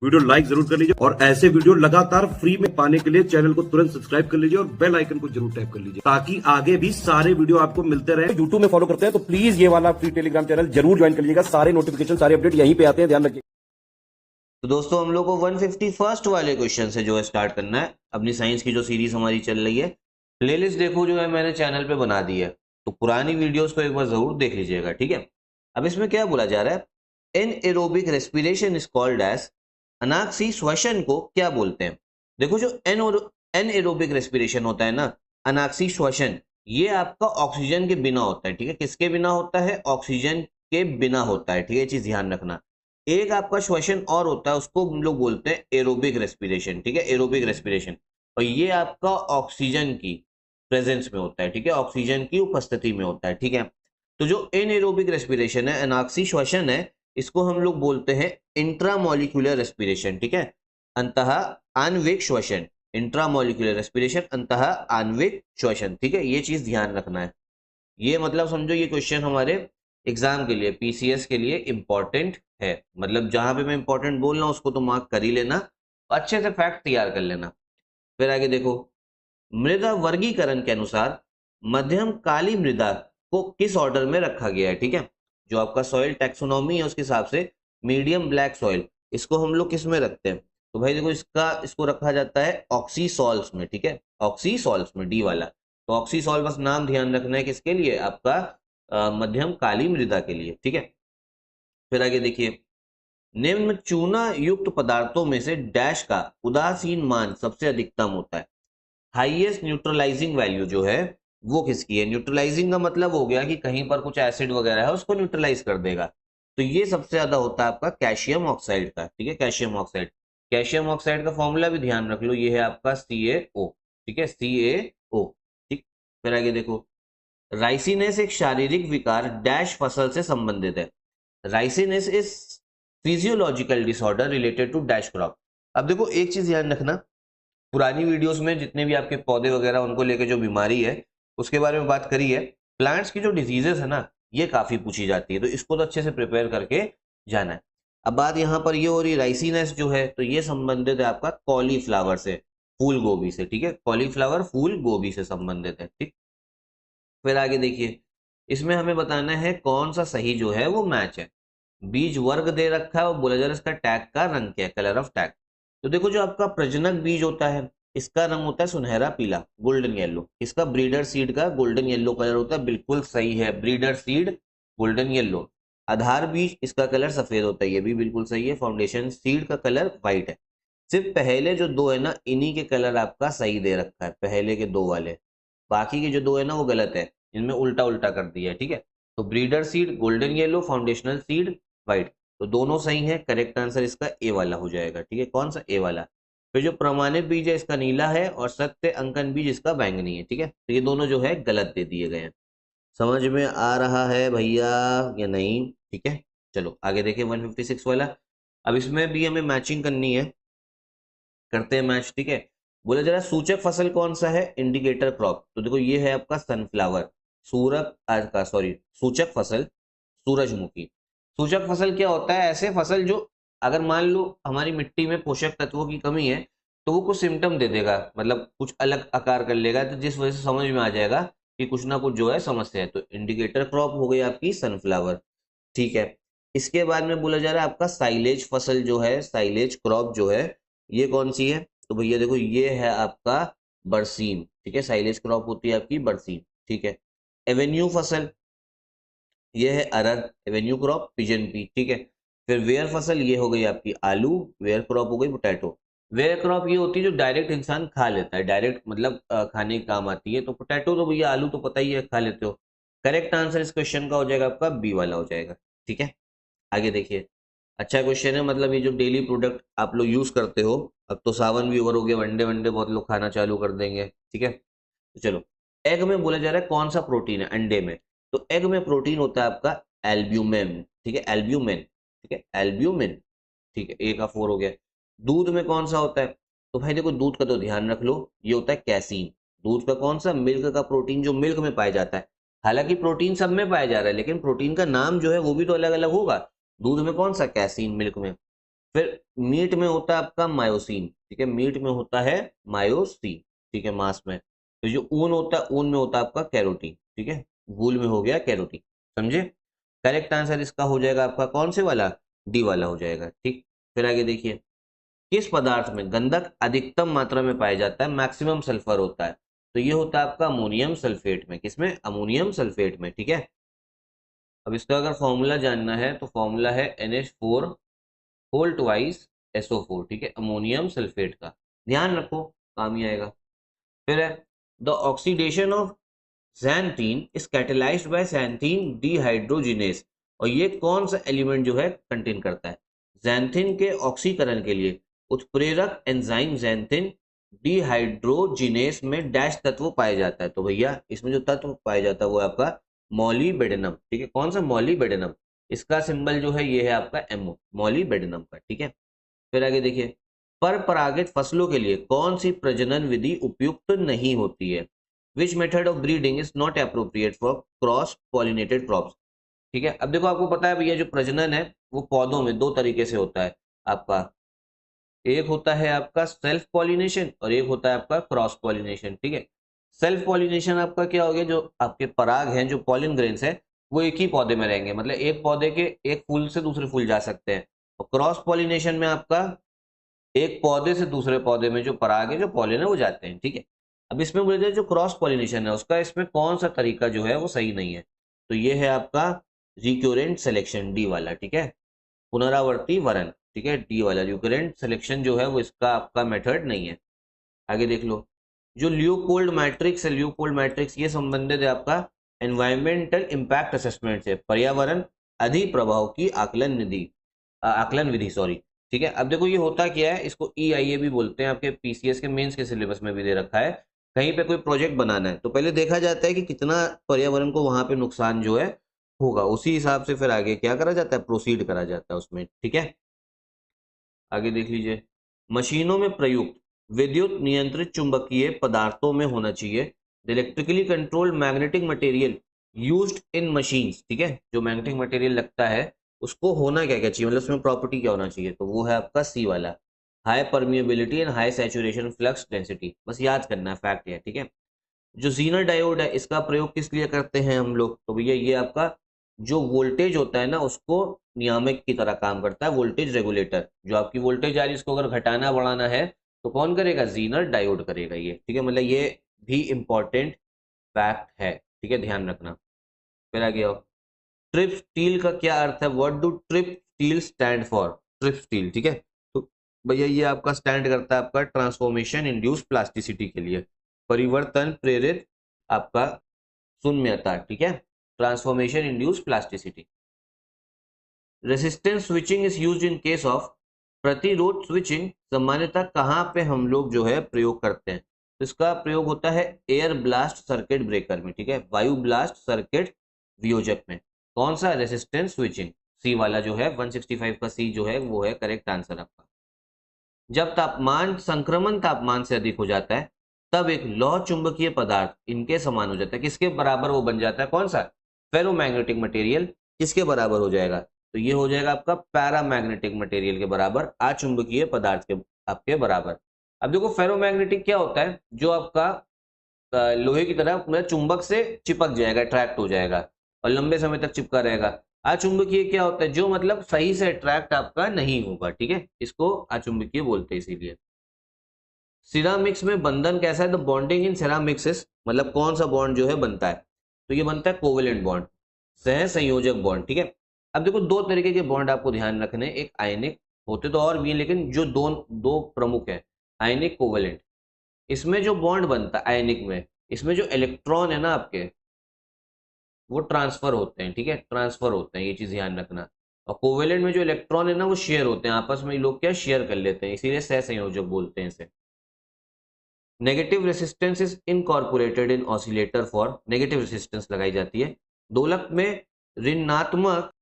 Video like जरूर कर लीजिए और ऐसे वीडियो लगातार फ्री में पाने के लिए चैनल को तुरंत सब्सक्राइब कर लीजिए और बेल आइकन को जरूर टैप कर लीजिए ताकि आगे भी सारे वीडियो आपको मिलते रहे। यूट्यूब में फॉलो करते हैं तो प्लीज ये वाला फ्री टेलीग्राम चैनल जरूर ज्वाइन कर लीजिएगा। सारे नोटिफिकेशन सारे अपडेट यहीं पे आते हैं, ध्यान रखिए। तो दोस्तों हम लोग को 151st वाले क्वेश्चन से जो है स्टार्ट करना है अपनी साइंस की जो सीरीज हमारी चल रही है। प्लेलिस्ट देखो जो है मैंने चैनल पे बना दी है, तो पुरानी वीडियोस को एक बार जरूर देख लीजिएगा, ठीक है। अब इसमें क्या बोला जा रहा है, anaerobic respiration is called as, अनाक्सी श्वसन को क्या बोलते हैं। देखो जो एनएरोबिक रेस्पिरेशन होता है ना, अनाक्सी श्वसन, ये आपका ऑक्सीजन के बिना होता है, ठीक है। किसके बिना होता है? ऑक्सीजन के बिना होता है, ठीक है। ये चीज ध्यान रखना। एक आपका श्वसन और होता है, उसको हम लोग बोलते हैं एरोबिक रेस्पिरेशन, ठीक है, एरोबिक रेस्पिरेशन। और ये आपका ऑक्सीजन की प्रेजेंस में होता है, ठीक है, ऑक्सीजन की उपस्थिति में होता है, ठीक है। तो जो एनएरोबिक रेस्पिरेशन है, अनाक्सी श्वसन है, इसको हम लोग बोलते हैं इंट्रामोलिक्यूलर रेस्पिरेशन, ठीक है, अंतः आणविक श्वसन, इंट्रामोलिक्यूलर रेस्पिरेशन, अंतः आणविक श्वसन, ठीक है। ये चीज ध्यान रखना है। ये मतलब समझो ये क्वेश्चन हमारे एग्जाम के लिए, पीसीएस के लिए इंपॉर्टेंट है। मतलब जहां पे मैं इंपॉर्टेंट बोल रहा हूं उसको तो मार्क कर ही लेना, अच्छे से फैक्ट तैयार कर लेना। फिर आगे देखो, मृदा वर्गीकरण के अनुसार मध्यम काली मृदा को किस ऑर्डर में रखा गया है, ठीक है। जो आपका सॉइल टैक्सोनॉमी है उसके हिसाब से मीडियम ब्लैक सॉइल, इसको हम लोग किस में रखते हैं? तो भाई देखो इसको रखा जाता है ऑक्सीसॉल्स में, ठीक है, ऑक्सीसॉल्स में, डी वाला। तो ऑक्सीसॉल बस नाम ध्यान रखना है, किसके लिए? आपका मध्यम काली मृदा के लिए, ठीक है। फिर आगे देखिए, निम्न चूना युक्त पदार्थों में से डैश का उदासीन मान सबसे अधिकतम होता है। हाईएस्ट न्यूट्रलाइजिंग वैल्यू जो है वो किसकी है? न्यूट्रलाइजिंग का मतलब हो गया कि कहीं पर कुछ एसिड वगैरह है उसको न्यूट्रलाइज कर देगा। तो ये सबसे ज्यादा होता है आपका कैल्शियम ऑक्साइड का, ठीक है, कैल्शियम ऑक्साइड। कैल्शियम ऑक्साइड का फॉर्मूला भी ध्यान रख लो, ये है आपका CaO, ठीक है, CaO, ठीक। फिर आगे देखो, राइसिनेस एक शारीरिक विकार डैश फसल से संबंधित है। Riceness is physiological disorder related to dash crop. अब देखो एक चीज ध्यान रखना, पुरानी वीडियोस में जितने भी आपके पौधे वगैरह उनको लेके जो बीमारी है उसके बारे में बात करी है। प्लांट्स की जो डिजीजेस है ना, ये काफी पूछी जाती है, तो इसको तो अच्छे से प्रिपेयर करके जाना है। अब बात यहाँ पर ये हो रही, राइसिनेस जो है तो ये संबंधित है आपका कॉलीफ्लावर से, फूल गोभी से, ठीक है, कॉलीफ्लावर फूल गोभी से संबंधित है, ठीक। फिर आगे देखिए, इसमें हमें बताना है कौन सा सही जो है वो मैच है। बीज वर्ग दे रखा है और बोला जा रहा है इसका टैग का रंग क्या है, कलर ऑफ टैग। तो देखो जो आपका प्रजनक बीज होता है इसका रंग होता है सुनहरा पीला, गोल्डन येलो। इसका ब्रीडर सीड का गोल्डन येलो कलर होता है, बिल्कुल सही है, ब्रीडर सीड गोल्डन येलो। आधार बीज इसका कलर सफेद होता है, ये भी बिल्कुल सही है। फाउंडेशन सीड का कलर व्हाइट है। सिर्फ पहले जो दो है ना, इन्हीं के कलर आपका सही दे रखा है, पहले के दो वाले, बाकी के जो दो है ना वो गलत है, इनमें उल्टा उल्टा कर दिया है, ठीक है। तो breeder seed golden yellow, foundational seed white, तो दोनों सही है। करेक्ट आंसर इसका ए वाला हो जाएगा, ठीक है, कौन सा? ए वाला। फिर जो प्रमाणित बीज है इसका नीला है और सत्य अंकन बीज इसका बैंगनी है, ठीक है। तो ये दोनों जो है गलत दे दिए गए हैं। समझ में आ रहा है भैया या नहीं? ठीक है, चलो आगे देखिए 156 वाला। अब इसमें भी हमें मैचिंग करनी है, करते हैं मैच, ठीक है। बोला जरा सूचक फसल कौन सा है? Indicator crop. तो देखो ये है आपका सनफ्लावर। सूरज का सॉरी सूचक फसल सूरजमुखी। सूचक फसल क्या होता है? ऐसे फसल जो अगर मान लो हमारी मिट्टी में पोषक तत्वों की कमी है तो वो कुछ सिम्टम दे देगा, मतलब कुछ अलग आकार कर लेगा, तो जिस वजह से समझ में आ जाएगा कि कुछ ना कुछ जो है समस्या है। तो इंडिकेटर क्रॉप हो गई आपकी सनफ्लावर, ठीक है। इसके बाद में बोला जा रहा है आपका साइलेज फसल जो है, साइलेज क्रॉप जो है ये कौन सी है? तो भैया देखो ये है आपका बरसीम, ठीक है, साइलेज क्रॉप होती है आपकी बरसीम, ठीक है। एवेन्यू फसल ये है अरहर, एवेन्यू क्रॉप पिजन पी, ठीक है। फिर वेयर फसल ये हो गई आपकी आलू, वेयर क्रॉप हो गई पोटैटो। वेयर क्रॉप ये होती है जो डायरेक्ट इंसान खा लेता है, डायरेक्ट मतलब खाने के काम आती है। तो पोटैटो तो भैया आलू तो पता ही है खा लेते हो। करेक्ट आंसर इस क्वेश्चन का हो जाएगा आपका बी वाला हो जाएगा, ठीक है। आगे देखिए, अच्छा क्वेश्चन है, मतलब ये जो डेली प्रोडक्ट आप लोग यूज करते हो, अब तो सावन भी ओवर हो गया, वनडे वनडे बहुत लोग खाना चालू कर देंगे, ठीक है। तो चलो, एग में बोला जा रहा है कौन सा प्रोटीन है अंडे में? तो एग में प्रोटीन होता है आपका एल्ब्यूमिन, ठीक है, एल्ब्यूमिन, ठीक है, एल्ब्यूमिन, ठीक है, ए का 4 हो गया। दूध में कौन सा होता है? तो भाई देखो दूध का तो ध्यान रख लो, ये होता है कैसीन। दूध का कौन सा? मिल्क का प्रोटीन जो मिल्क में पाया जाता है। हालांकि प्रोटीन सब में पाया जा रहा है लेकिन प्रोटीन का नाम जो है वो भी तो अलग अलग होगा। दूध में कौन सा? कैसीन, मिल्क में। फिर मीट में होता है आपका मायोसिन, ठीक है, मीट में होता है मायोसिन, ठीक है, मांस में। तो जो ऊन होता है, ऊन में होता है आपका कैरोटीन, ठीक है, वूल में हो गया कैरोटीन, समझे। करेक्ट आंसर इसका हो जाएगा आपका कौन से वाला, डी वाला हो जाएगा, ठीक। फिर आगे देखिए, किस पदार्थ में गंधक अधिकतम मात्रा में पाया जाता है, मैक्सिमम सल्फर होता है, तो ये होता है आपका अमोनियम सल्फेट में, किसमें, अमोनियम सल्फेट में, ठीक है। अब इसका अगर फॉर्मूला जानना है तो फॉर्मूला है NH4 होल ट्वाइस SO4, ठीक है, अमोनियम सल्फेट का, ध्यान रखो, काम ही आएगा। फिर है the oxidation of xanthine is catalysed by xanthine dehydrogenase, और ये कौन सा एलिमेंट जो है कंटेन करता है, xanthine के ऑक्सीकरण के लिए उत्प्रेरक एंजाइम xanthine डिहाइड्रोजिनेस में डैश तत्व पाया जाता है, तो भैया इसमें जो तत्व पाया जाता है वो है आपका मॉलीबेडेनम, ठीक है, कौन सा, मॉलीबेडेनम, इसका सिंबल जो है ये है आपका MO, मॉलीबेडेनम का, ठीक है। फिर आगे देखिए, पर परागित फसलों के लिए कौन सी प्रजनन विधि उपयुक्त नहीं होती है, which method of breeding is not appropriate for cross pollinated crops, ठीक है। अब देखो आपको पता है भैया जो प्रजनन है वो पौधों में दो तरीके से होता है आपका, एक होता है आपका सेल्फ पॉलिनेशन और एक होता है आपका क्रॉस पॉलिनेशन, ठीक है। सेल्फ पॉलिनेशन आपका क्या हो गया, जो आपके पराग हैं, जो पॉलिन ग्रेन्स है, वो एक ही पौधे में रहेंगे, मतलब एक पौधे के एक फूल से दूसरे फूल जा सकते हैं। और क्रॉस पॉलिनेशन में आपका एक पौधे से दूसरे पौधे में जो पराग है, जो पॉलिन है, वो जाते हैं, ठीक है। अब इसमें बोले जाए जो क्रॉस पॉलिनेशन है उसका इसमें कौन सा तरीका जो है वो सही नहीं है, तो ये है आपका रिक्योरेंट सिलेक्शन, डी वाला, ठीक है, पुनरावर्ती वरण, ठीक है, डी वाला रिक्योरेंट सिलेक्शन जो है वो इसका आपका मेथड नहीं है। आगे देख लो, जो ल्यूपोल्ड मैट्रिक्स है, ल्यूपोल्ड मैट्रिक्स ये संबंधित है आपका एनवायरमेंटल इंपैक्ट असेसमेंट से, पर्यावरण अधिप्रभाव की आकलन विधि, सॉरी, ठीक है। अब देखो ये होता क्या है, इसको EIA भी बोलते हैं, आपके PCS के मेंस के सिलेबस में भी दे रखा है। कहीं पे कोई प्रोजेक्ट बनाना है तो पहले देखा जाता है कि कितना पर्यावरण को वहां पे नुकसान जो है होगा, उसी हिसाब से फिर आगे क्या करा जाता है, प्रोसीड करा जाता है उसमें, ठीक है। आगे देख लीजिए, मशीनों में प्रयुक्त विद्युत नियंत्रित चुंबकीय पदार्थों में होना चाहिए the electrically controlled magnetic material used in machines, ठीक है, जो मैग्नेटिक मटेरियल लगता है उसको होना क्या क्या चाहिए, मतलब उसमें प्रॉपर्टी क्या होना चाहिए, तो वो है आपका C वाला, high permeability and high saturation flux density, बस याद करना है, फैक्ट है, ठीक है। जो जीनर डायोड है इसका प्रयोग किस लिए करते हैं हम लोग, तो भैया ये आपका जो वोल्टेज होता है ना उसको नियामक की तरह काम करता है, वोल्टेज रेगुलेटर, जो आपकी वोल्टेज आ रही है इसको अगर घटाना बढ़ाना है तो कौन करेगा, जीनर डायोड करेगा ये, ठीक है, मतलब ये भी इंपॉर्टेंट फैक्ट है, ठीक है, ध्यान रखना। फिर आगे आओ, ट्रिप स्टील का क्या अर्थ है, what do trip steel stand for, trip steel, ठीक है, तो भैया ये आपका स्टैंड करता है आपका ट्रांसफॉर्मेशन इंड्यूस प्लास्टिसिटी के लिए, परिवर्तन प्रेरित आपका शून्यता, ठीक है, transformation induce plasticity. Resistance switching is used in case of, प्रतिरोध स्विचिंग सामान्यतः कहाँ पे हम लोग जो है प्रयोग करते हैं, तो इसका प्रयोग होता है एयर ब्लास्ट सर्किट ब्रेकर में, ठीक है, वायु ब्लास्ट सर्किट वियोजक में, कौन सा, रेसिस्टेंस स्विचिंग, C वाला जो है 165 का C जो है वो है करेक्ट आंसर आपका। जब तापमान संक्रमण तापमान से अधिक हो जाता है तब एक लौह चुंबकीय पदार्थ इनके समान हो जाता है, किसके बराबर वो बन जाता है, कौन सा, फेरोमैग्नेटिक मटेरियल, किसके बराबर हो जाएगा, तो ये हो जाएगा आपका पैरामैग्नेटिक मटेरियल के बराबर, अचुंबकीय पदार्थ के आपके बराबर। अब देखो फेरोमैग्नेटिक क्या होता है, जो आपका लोहे की तरह मतलब चुंबक से चिपक जाएगा, अट्रैक्ट हो जाएगा और लंबे समय तक चिपका रहेगा। अचुंबकीय क्या होता है, जो मतलब सही से अट्रैक्ट आपका नहीं होगा, ठीक है, इसको अचुंबकीय बोलते हैं इसीलिए। सिरामिक्स में बंधन कैसा है, द बॉन्डिंग इन सिरामिक्स मतलब कौन सा बॉन्ड जो है बनता है, तो ये बनता है कोवेलेंट बॉन्ड, सह संयोजक बॉन्ड, ठीक है। अब देखो दो तरीके के बॉन्ड आपको ध्यान रखने, एक आयनिक, होते तो और भी हैं लेकिन जो दो प्रमुख है, आयनिक कोवेलेंट, इसमें जो बॉन्ड बनता है आयनिक में, इसमें जो इलेक्ट्रॉन है ना आपके वो ट्रांसफर होते हैं, ठीक है, ट्रांसफर होते हैं, ये चीज ध्यान रखना। और कोवेलेंट में जो इलेक्ट्रॉन है ना वो शेयर होते हैं, आपस में लोग क्या शेयर कर लेते हैं, इसीलिए सहसंयोजक बोलते हैं इसे। Negative resistance is incorporated in oscillator for, negative resistance लगाई जाती है, दोलक में ऋणात्मक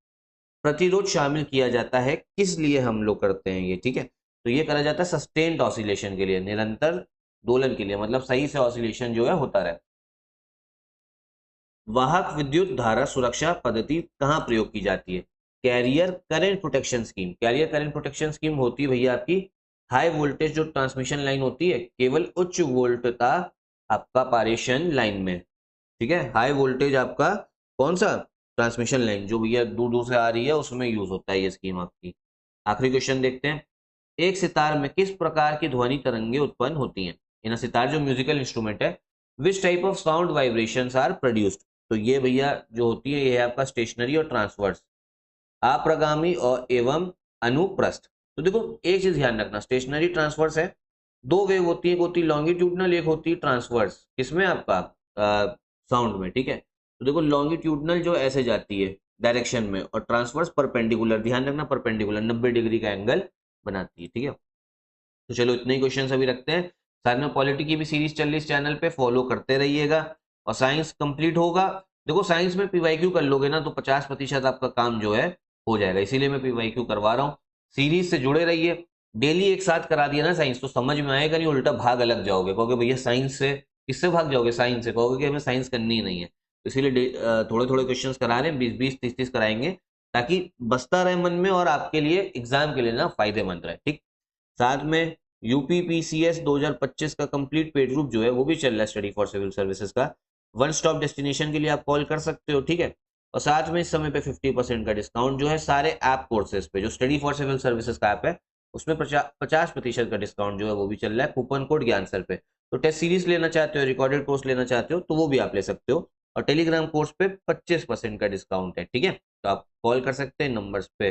प्रतिरोध शामिल किया जाता है, किस लिए हम लोग करते हैं ये, ठीक है, तो ये करा जाता है सस्टेन्ड ऑसिलेशन के लिए, निरंतर दोलन के लिए, मतलब सही से ऑसिलेशन जो है होता रहे। वाहक विद्युत धारा सुरक्षा पद्धति कहाँ प्रयोग की जाती है, career current protection scheme. Career current protection scheme होती है भैया आपकी हाई वोल्टेज जो ट्रांसमिशन लाइन होती है, केवल उच्च वोल्टता आपका पारेषण लाइन में, ठीक है। हाई वोल्टेज आपका कौन सा ट्रांसमिशन लाइन जो भैया दूर दूर से आ रही है उसमें यूज होता है ये स्कीम आपकी। आखिरी क्वेश्चन देखते हैं, एक सितार में किस प्रकार की ध्वनि तरंगे उत्पन्न होती हैं। इन सितार जो म्यूजिकल इंस्ट्रूमेंट है, which type of sound vibrations are produced. तो ये भैया जो होती है ये है आपका स्टेशनरी और ट्रांसवर्स, अप्रगामी और एवं अनुप्रस्थ। तो देखो एक चीज ध्यान रखना, स्टेशनरी ट्रांसवर्स है, दो वेव होती है, एक होती है लॉन्गिट्यूडनल, एक होती है ट्रांसवर्स। किसमें आपका साउंड में, ठीक है। तो देखो लॉन्गिट्यूडनल जो ऐसे जाती है डायरेक्शन में, और ट्रांसवर्स परपेंडिकुलर, ध्यान रखना परपेंडिकुलर 90 डिग्री का एंगल बनाती है, ठीक है। तो चलो इतने ही क्वेश्चन अभी रखते हैं। साथ में पॉलिटी की भी सीरीज चल रही है इस चैनल पे, फॉलो करते रहिएगा। और साइंस कंप्लीट होगा, देखो साइंस में पीवाईक्यू कर लोगे ना तो 50% आपका काम जो है हो जाएगा, इसीलिए मैं पीवाईक्यू करवा रहा हूँ। सीरीज से जुड़े रहिए, डेली एक साथ करा दिया ना साइंस तो समझ में आएगा नहीं, उल्टा भाग अलग जाओगे, कहोगे भैया साइंस से, किससे भाग जाओगे, साइंस से, कहोगे कि हमें साइंस करनी ही नहीं है। तो इसीलिए थोड़े थोड़े क्वेश्चन करा रहे हैं, 20-20, 30-30 कराएंगे, ताकि बसता रहे मन में और आपके लिए एग्जाम के लिए ना फायदेमंद रहे, ठीक। साथ में यूपीपीसीएस 2025 का कंप्लीट पेड ग्रुप जो है वो भी चल रहा है, स्टडी फॉर सिविल सर्विसेज का। वन स्टॉप डेस्टिनेशन के लिए आप कॉल कर सकते हो, ठीक है। और साथ में इस समय पे 50% का डिस्काउंट जो है सारे ऐप कोर्सेज पे, जो स्टडी फॉर सिविल सर्विसेज का ऐप है उसमें 50% का डिस्काउंट जो है वो भी चल रहा है, कूपन कोड ज्ञान सर पे। तो टेस्ट सीरीज लेना चाहते हो, रिकॉर्डेड कोर्स लेना चाहते हो तो वो भी आप ले सकते हो, और टेलीग्राम कोर्स पे 25% का डिस्काउंट है, ठीक है। तो आप कॉल कर सकते हैं नंबर्स पे।